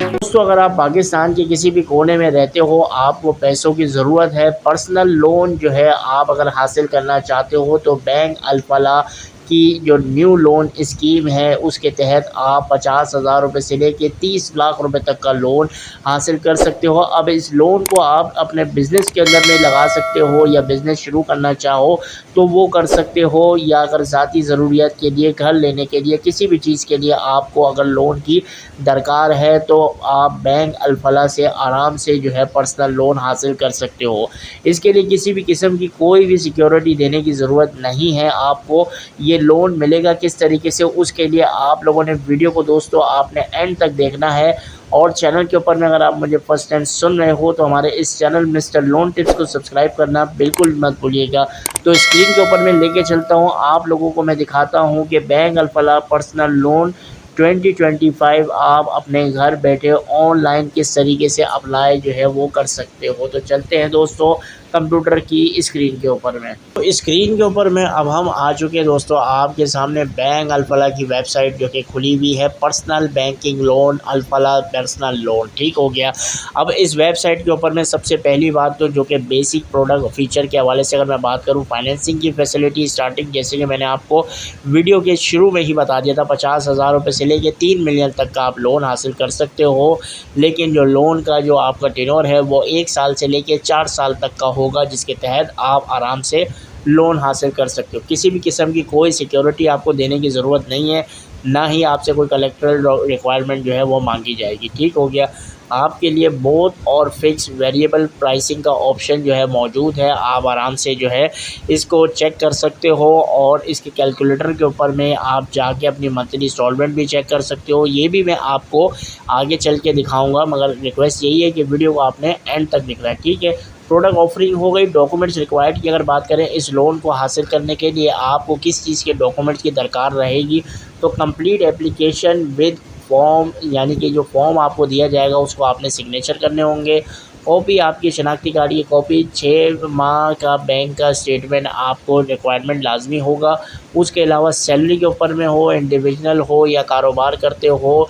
दोस्तों, अगर आप पाकिस्तान के किसी भी कोने में रहते हो, आपको पैसों की ज़रूरत है, पर्सनल लोन जो है आप अगर हासिल करना चाहते हो तो बैंक अल-फलाह की जो न्यू लोन स्कीम है उसके तहत आप 50,000 रुपये से लेके 30 लाख रुपए तक का लोन हासिल कर सकते हो। अब इस लोन को आप अपने बिज़नेस के अंदर में लगा सकते हो, या बिज़नेस शुरू करना चाहो तो वो कर सकते हो, या अगर ज़ाती ज़रूरियात के लिए, घर लेने के लिए, किसी भी चीज़ के लिए आपको अगर लोन की दरकार है तो आप बैंक अल-फलाह से आराम से जो है पर्सनल लोन हासिल कर सकते हो। इसके लिए किसी भी किस्म की कोई भी सिक्योरिटी देने की ज़रूरत नहीं है आपको। ये लोन मिलेगा किस तरीके से, उसके लिए आप लोगों ने वीडियो को दोस्तों आपने एंड तक देखना है। और चैनल के ऊपर में अगर आप मुझे फर्स्ट टाइम सुन रहे हो तो हमारे इस चैनल मिस्टर लोन टिप्स को सब्सक्राइब करना बिल्कुल मत भूलिएगा। तो स्क्रीन के ऊपर मैं लेके चलता हूँ, आप लोगों को मैं दिखाता हूँ कि बैंक अल-फलाह पर्सनल लोन 2025 आप अपने घर बैठे ऑनलाइन किस तरीके से अप्लाई जो है वो कर सकते हो। तो चलते हैं दोस्तों कंप्यूटर की स्क्रीन के ऊपर में। तो स्क्रीन के ऊपर में अब हम आ चुके हैं दोस्तों आपके सामने बैंक अल-फलाह की वेबसाइट जो कि खुली हुई है, personal banking loan Alfalah personal loan, ठीक हो गया। अब इस वेबसाइट के ऊपर में सबसे पहली बात तो जो कि बेसिक प्रोडक्ट फीचर के हवाले से अगर मैं बात करूँ, फाइनेंसिंग की फैसिलिटी स्टार्टिंग जैसे कि मैंने आपको वीडियो के शुरू में ही बता दिया था, 50,000 रुपये से लेके 3 मिलियन तक का आप लोन हासिल कर सकते हो। लेकिन जो लोन का जो आपका टेन्योर है वो 1 साल से लेके 4 साल तक का होगा, जिसके तहत आप आराम से लोन हासिल कर सकते हो। किसी भी किस्म की कोई सिक्योरिटी आपको देने की ज़रूरत नहीं है, ना ही आपसे कोई कलेक्टरल रिक्वायरमेंट जो है वो मांगी जाएगी, ठीक हो गया। आपके लिए बोथ और फिक्स वेरिएबल प्राइसिंग का ऑप्शन जो है मौजूद है, आप आराम से जो है इसको चेक कर सकते हो। और इसके कैलकुलेटर के ऊपर में आप जाके अपनी मंथली इंस्टॉलमेंट भी चेक कर सकते हो। ये भी मैं आपको आगे चल के दिखाऊंगा, मगर रिक्वेस्ट यही है कि वीडियो को आपने एंड तक देखना है, ठीक है। प्रोडक्ट ऑफरिंग हो गई। डॉक्यूमेंट्स रिक्वायर्ड की अगर बात करें, इस लोन को हासिल करने के लिए आपको किस चीज़ के डॉक्यूमेंट्स की दरकार रहेगी, तो कंप्लीट एप्लीकेशन विद फॉर्म, यानी कि जो फॉर्म आपको दिया जाएगा उसको आपने सिग्नेचर करने होंगे। कॉपी आपकी शनाख्ती कार्ड की कॉपी, 6 माह का बैंक का स्टेटमेंट आपको रिक्वायरमेंट लाजमी होगा। उसके अलावा सैलरी के ऊपर में हो, इंडिविजुअल हो या कारोबार करते हो,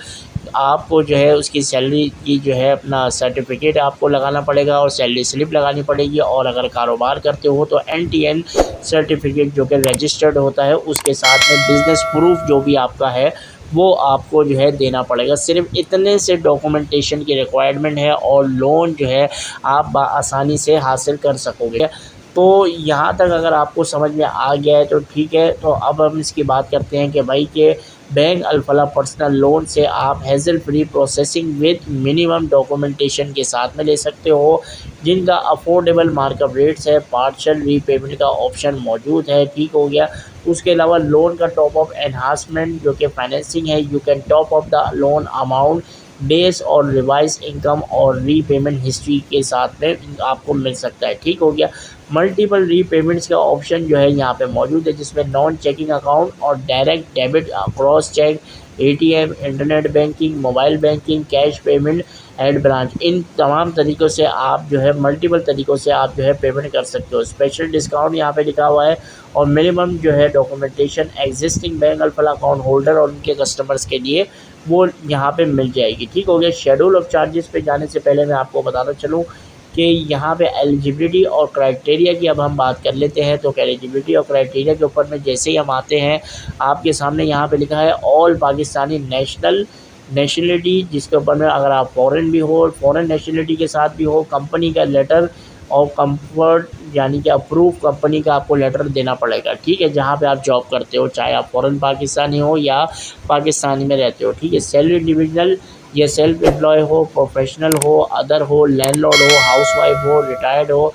आपको जो है उसकी सैलरी की जो है अपना सर्टिफिकेट आपको लगाना पड़ेगा और सैलरी स्लिप लगानी पड़ेगी। और अगर कारोबार करते हो तो NTN सर्टिफिकेट जो कि रजिस्टर्ड होता है, उसके साथ में बिज़नेस प्रूफ जो भी आपका है वो आपको जो है देना पड़ेगा। सिर्फ इतने से डॉक्यूमेंटेशन की रिक्वायरमेंट है और लोन जो है आप आसानी से हासिल कर सकोगे। तो यहाँ तक अगर आपको समझ में आ गया है तो ठीक है। तो अब हम इसकी बात करते हैं कि भाई के बैंक अल-फलाह पर्सनल लोन से आप hassle free processing with minimum documentation के साथ में ले सकते हो, जिनका अफोर्डेबल मार्कअप रेट्स है, पार्शियल रीपेमेंट का ऑप्शन मौजूद है, ठीक हो गया। उसके अलावा लोन का टॉप अप एनहांसमेंट जो कि फाइनेंसिंग है, you can top up the loan amount base और रिवाइज इनकम और रीपेमेंट हिस्ट्री के साथ में आपको मिल सकता है, ठीक हो गया। मल्टीपल रीपेमेंट्स का ऑप्शन जो है यहाँ पे मौजूद है, जिसमें नॉन चेकिंग अकाउंट और direct debit, cross cheque, ATM, internet banking, mobile banking, cash payment and branch, इन तमाम तरीक़ों से आप जो है मल्टीपल तरीक़ों से आप जो है पेमेंट कर सकते हो। स्पेशल डिस्काउंट यहाँ पे लिखा हुआ है। और मिनिमम जो है documentation existing bank Alfalah account holder और उनके कस्टमर्स के लिए वो यहाँ पे मिल जाएगी, ठीक हो गया। शेड्यूल ऑफ चार्जेस पे जाने से पहले मैं आपको बताना चलूँ कि यहाँ पे एलिजिबिलिटी और क्राइटेरिया की अब हम बात कर लेते हैं। तो एलिजिबिलिटी और क्राइटेरिया के ऊपर में जैसे ही हम आते हैं, आपके सामने यहाँ पे लिखा है ऑल पाकिस्तानी नेशनलिटी, जिसके ऊपर में अगर आप फ़ॉरेन भी हो, फ़ॉरेन नेशनलिटी के साथ भी हो, कंपनी का लेटर और कंफर्ट यानी कि अप्रूव कंपनी का आपको लेटर देना पड़ेगा, ठीक है, जहाँ पे आप जॉब करते हो, चाहे आप फ़ॉरेन पाकिस्तानी हो या पाकिस्तानी में रहते हो, ठीक है। सैलरी इंडिविजुअल या सेल्फ एम्प्लॉय हो, प्रोफेशनल हो, अदर हो, लैंडलॉर्ड हो, हाउसवाइफ हो, रिटायर्ड हो,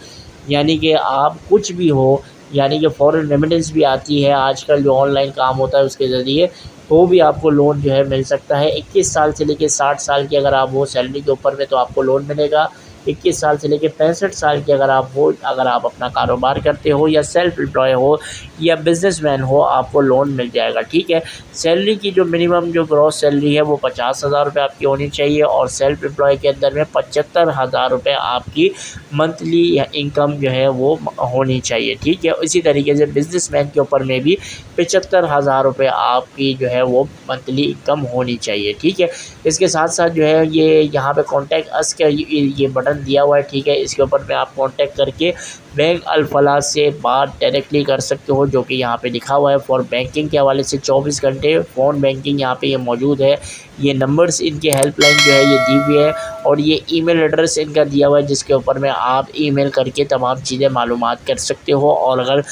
यानी कि आप कुछ भी हो, यानी कि फ़ॉरेन रेमिटेंस भी आती है आजकल जो ऑनलाइन काम होता है उसके ज़रिए, तो भी आपको लोन जो है मिल सकता है। 21 साल से लेकर 60 साल की अगर आप हो सैलरी के ऊपर में तो आपको लोन मिलेगा। 21 साल से लेकर 65 साल की अगर आप हो, अगर आप अपना कारोबार करते हो या सेल्फ एम्प्लॉय हो, या बिजनेसमैन हो आपको लोन मिल जाएगा। ठीक है, सैलरी की जो मिनिमम जो ग्रॉस सैलरी है वो 50,000 रुपये आपकी होनी चाहिए और सेल्फ एम्प्लॉय के अंदर में 75,000 रुपये आपकी मंथली इनकम जो है वो होनी चाहिए। ठीक है, इसी तरीके से बिजनेसमैन के ऊपर में भी 75,000 रुपये आपकी जो है वो मंथली इनकम होनी चाहिए। ठीक है, इसके साथ साथ जो है ये यहाँ पे कॉन्टैक्ट अस का ये बटन दिया हुआ है। ठीक है, इसके ऊपर में आप कॉन्टैक्ट करके बैंक अल-फलाह से बात डायरेक्टली कर सकते हो, जो कि यहाँ पे लिखा हुआ है। फॉर बैंकिंग के हवाले से 24 घंटे फ़ोन बैंकिंग यहाँ पे ये मौजूद है। ये नंबर्स इनके हेल्पलाइन जो है ये दी हुई है और ये ईमेल एड्रेस इनका दिया हुआ है, जिसके ऊपर में आप ईमेल करके तमाम चीज़ें मालूमात कर सकते हो। और अगर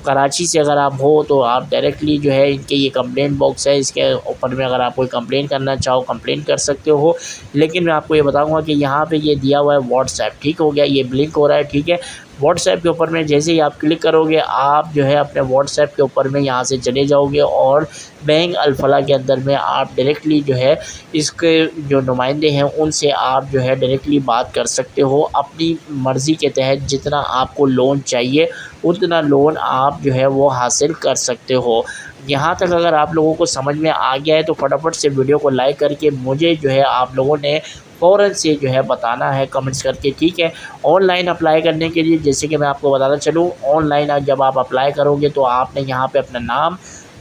कराची से अगर आप हो तो आप डायरेक्टली जो है इनके ये कंप्लेंट बॉक्स है, इसके ऊपर में अगर आप कोई कंप्लेंट करना चाहो कंप्लेंट कर सकते हो। लेकिन मैं आपको ये बताऊंगा कि यहाँ पे ये दिया हुआ है व्हाट्सएप। ठीक हो गया, ये ब्लिंक हो रहा है। ठीक है, व्हाट्सएप के ऊपर में जैसे ही आप क्लिक करोगे आप जो है अपने व्हाट्सएप के ऊपर में यहाँ से चले जाओगे और बैंक अल-फलाह के अंदर में आप डायरेक्टली जो है इसके जो नुमाइंदे हैं उनसे आप जो है डायरेक्टली बात कर सकते हो। अपनी मर्ज़ी के तहत जितना आपको लोन चाहिए उतना लोन आप जो है वो हासिल कर सकते हो। यहाँ तक अगर आप लोगों को समझ में आ गया है तो फटाफट से वीडियो को लाइक करके मुझे जो है आप लोगों ने फ़ौरन से जो है बताना है कमेंट्स करके। ठीक है, ऑनलाइन अप्लाई करने के लिए जैसे कि मैं आपको बताना चलूँ, ऑनलाइन जब आप अप्लाई करोगे तो आपने यहाँ पे अपना नाम,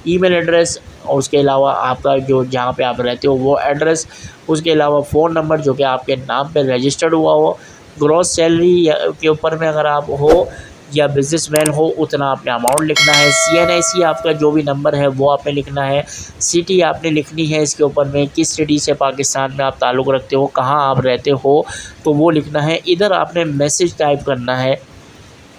ईमेल एड्रेस और उसके अलावा आपका जो जहाँ पे आप रहते हो वो एड्रेस, उसके अलावा फ़ोन नंबर जो कि आपके नाम पे रजिस्टर्ड हुआ हो, ग्रॉस सैलरी के ऊपर में अगर आप हो या बिजनेसमैन हो उतना आपने अमाउंट लिखना है। CNIC आपका जो भी नंबर है वो आपने लिखना है। सिटी आपने लिखनी है, इसके ऊपर में किस सिटी से पाकिस्तान में आप ताल्लुक़ रखते हो, कहाँ आप रहते हो तो वो लिखना है। इधर आपने मैसेज टाइप करना है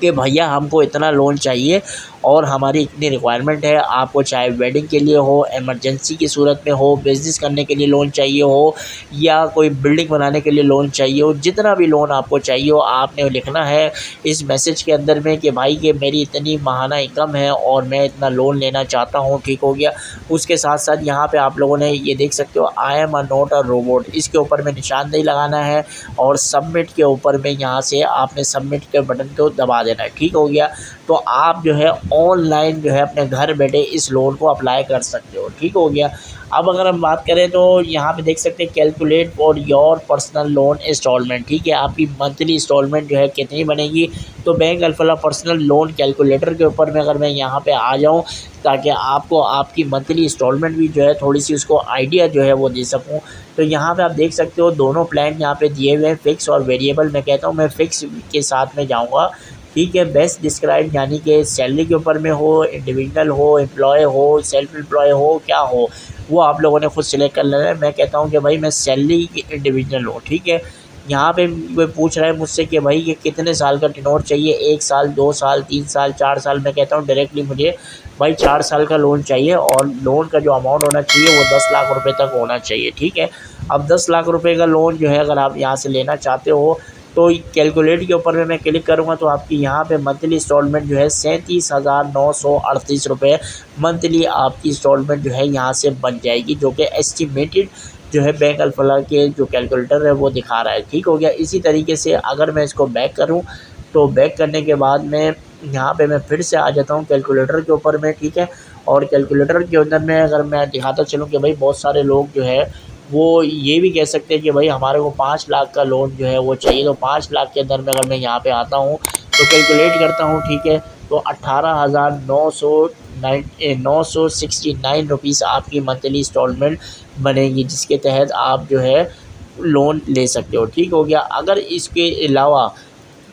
कि भैया हमको इतना लोन चाहिए और हमारी इतनी रिक्वायरमेंट है। आपको चाहे वेडिंग के लिए हो, इमरजेंसी की सूरत में हो, बिज़नेस करने के लिए लोन चाहिए हो या कोई बिल्डिंग बनाने के लिए लोन चाहिए हो, जितना भी लोन आपको चाहिए हो आपने लिखना है इस मैसेज के अंदर में कि भाई कि मेरी इतनी माहाना इनकम है और मैं इतना लोन लेना चाहता हूँ। ठीक हो गया, उसके साथ साथ यहाँ पे आप लोगों ने ये देख सकते हो I am a not a robot, इसके ऊपर में निशानदेही लगाना है और सबमिट के ऊपर में यहाँ से आपने सबमिट के बटन को दबा देना है। ठीक हो गया, तो आप जो है ऑनलाइन जो है अपने घर बैठे इस लोन को अप्लाई कर सकते हो। ठीक हो गया, अब अगर हम बात करें तो यहाँ पे देख सकते हैं calculate for your personal loan instalment. ठीक है, आपकी मंथली इंस्टॉलमेंट जो है कितनी बनेगी, तो bank Al Falah personal loan calculator के ऊपर में अगर मैं यहाँ पे आ जाऊँ ताकि आपको आपकी मंथली इंस्टॉलमेंट भी जो है थोड़ी सी उसको आइडिया जो है वो दे सकूँ, तो यहाँ पे आप देख सकते हो दोनों प्लान यहाँ पे दिए हुए हैं, फ़िक्स और वेरिएबल। मैं कहता हूँ मैं फ़िक्स के साथ में जाऊँगा। ठीक है, बेस्ट डिस्क्राइब यानी कि सैलरी के ऊपर में हो, इंडिविजुअल हो, एम्प्लॉय हो, सेल्फ एम्प्लॉय हो, क्या हो वो आप लोगों ने खुद सिलेक्ट कर लेना है। मैं कहता हूँ कि भाई मैं सैलरी इंडिविजुअल हूँ। ठीक है, यहाँ पे कोई पूछ रहा है मुझसे कि भाई ये कितने साल का टेन्योर चाहिए, 1 साल, 2 साल, 3 साल, 4 साल। मैं कहता हूँ डायरेक्टली मुझे भाई 4 साल का लोन चाहिए और लोन का जो अमाउंट होना चाहिए वो 10 लाख रुपए तक होना चाहिए। ठीक है, अब 10 लाख रुपए का लोन जो है अगर आप यहाँ से लेना चाहते हो तो कैलकुलेट के ऊपर में मैं क्लिक करूँगा तो आपकी यहाँ पे मंथली इंस्टॉलमेंट जो है 37,938 रुपये मंथली आपकी इंस्टॉलमेंट जो है यहाँ से बन जाएगी, जो कि एस्टिमेटेड जो है बैंक अल-फलाह के जो कैलकुलेटर है वो दिखा रहा है। ठीक हो गया, इसी तरीके से अगर मैं इसको बैक करूँ तो बैक करने के बाद में यहाँ पे मैं फिर से आ जाता हूँ कैलकुलेटर के ऊपर में। ठीक है, और कैलकुलेटर के अंदर में अगर मैं दिखाता चलूँ कि भाई बहुत सारे लोग जो है वो ये भी कह सकते हैं कि भाई हमारे को 5 लाख का लोन जो है वो चाहिए, तो 5 लाख के अंदर में अगर मैं यहाँ पे आता हूँ तो कैलकुलेट करता हूँ। ठीक है, तो 18,969 रुपीज़ आपकी मंथली इंस्टॉलमेंट बनेगी, जिसके तहत आप जो है लोन ले सकते हो। ठीक हो गया, अगर इसके अलावा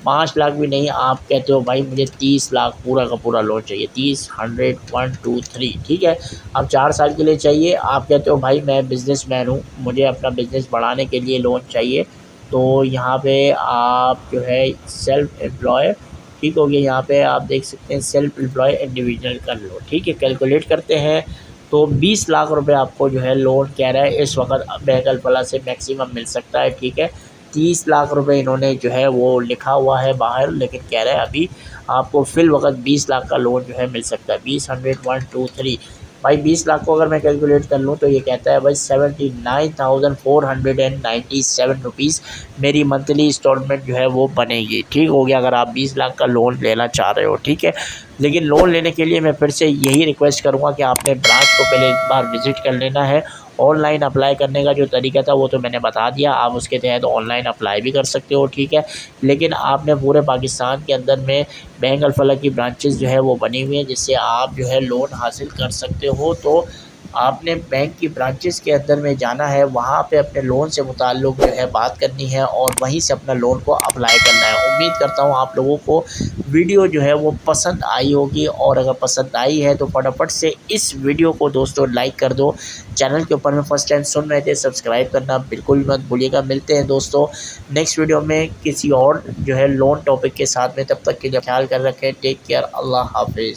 5 लाख भी नहीं, आप कहते हो भाई मुझे 30 लाख पूरा का पूरा लोन चाहिए, 30, 100, 1, 2, 3। ठीक है, अब 4 साल के लिए चाहिए, आप कहते हो भाई मैं बिज़नेसमैन हूँ, मुझे अपना बिज़नेस बढ़ाने के लिए लोन चाहिए, तो यहाँ पे आप जो है सेल्फ एम्प्लॉय। ठीक हो गया, यहाँ पे आप देख सकते हैं सेल्फ एम्प्लॉय इंडिविजुअल कर लो। ठीक है, कैलकुलेट करते हैं तो 20 लाख रुपए आपको जो है लोन कह रहा है इस वक्त बैंक अल-फलाह से मैक्सिमम मिल सकता है। ठीक है, 30 लाख रुपए इन्होंने जो है वो लिखा हुआ है बाहर, लेकिन कह रहा है अभी आपको फ़िल वक़्त 20 लाख का लोन जो है मिल सकता है। 20, 100, 1, 2, 3 भाई 20 लाख को अगर मैं कैलकुलेट कर लूँ तो ये कहता है भाई 79,497 रुपीज़ मेरी मंथली इंस्टॉलमेंट जो है वो बनेगी। ठीक हो गया, अगर आप 20 लाख का लोन लेना चाह रहे हो। ठीक है, लेकिन लोन लेने के लिए मैं फिर से यही रिक्वेस्ट करूँगा कि आपने ब्रांच को पहले एक बार विज़िट कर लेना है। ऑनलाइन अप्लाई करने का जो तरीका था वो तो मैंने बता दिया, आप उसके तहत ऑनलाइन अप्लाई भी कर सकते हो। ठीक है, लेकिन आपने पूरे पाकिस्तान के अंदर में बैंक अल-फलाह की ब्रांचेस जो है वो बनी हुई हैं, जिससे आप जो है लोन हासिल कर सकते हो। तो आपने बैंक की ब्रांचेस के अंदर में जाना है, वहाँ पे अपने लोन से मुताल्लिक़ जो है बात करनी है और वहीं से अपना लोन को अप्लाई करना है। उम्मीद करता हूँ आप लोगों को वीडियो जो है वो पसंद आई होगी, और अगर पसंद आई है तो फटाफट से इस वीडियो को दोस्तों लाइक कर दो। चैनल के ऊपर में फर्स्ट टाइम सुन रहे थे, सब्सक्राइब करना बिल्कुल मत भूलिएगा। मिलते हैं दोस्तों नेक्स्ट वीडियो में किसी और जो है लोन टॉपिक के साथ में, तब तक के लिए ख्याल कर रखें। टेक केयर, अल्लाह हाफिज़।